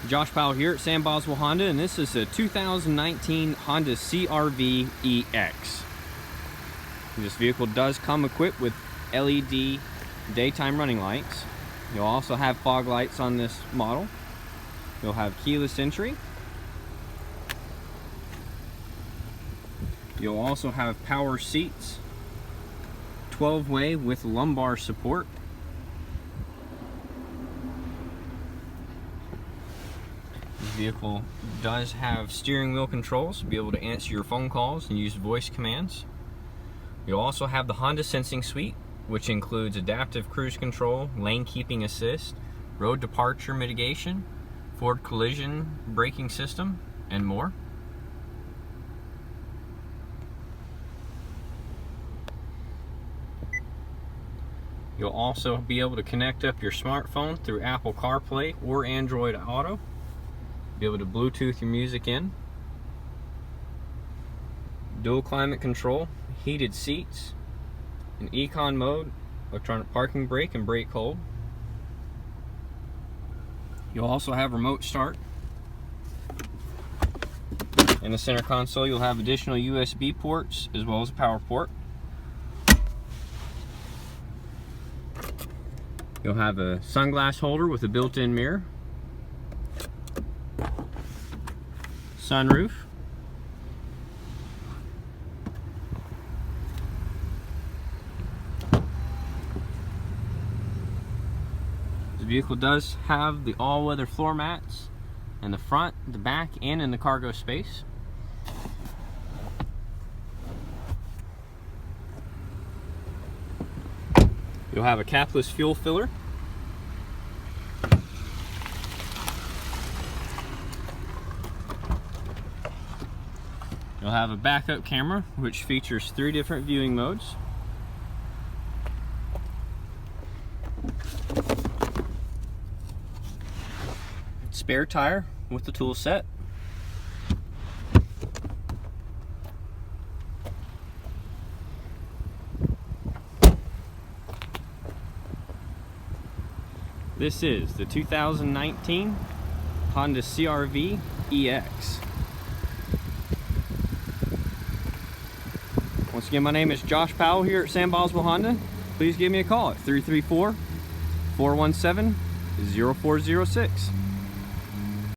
Josh Powell here at Sam Boswell Honda, and this is a 2019 Honda CR-V EX. This vehicle does come equipped with LED daytime running lights. You'll also have fog lights on this model. You'll have keyless entry. You'll also have power seats, 12-way with lumbar support. This vehicle does have steering wheel controls to be able to answer your phone calls and use voice commands. You'll also have the Honda Sensing Suite, which includes adaptive cruise control, lane keeping assist, road departure mitigation, forward collision braking system, and more. You'll also be able to connect up your smartphone through Apple CarPlay or Android Auto. Be able to Bluetooth your music in. Dual climate control, heated seats, an Econ mode, electronic parking brake and brake hold. You'll also have remote start. In the center console, you'll have additional USB ports as well as a power port. You'll have a sunglass holder with a built-in mirror, sunroof, this vehicle does have the all-weather floor mats in the front, the back, and in the cargo space. You'll have a capless fuel filler. You'll have a backup camera, which features 3 different viewing modes. Spare tire with the tool set. This is the 2019 Honda CR-V EX. Once again, my name is Josh Powell here at Sam Boswell Honda. Please give me a call at 334-417-0406.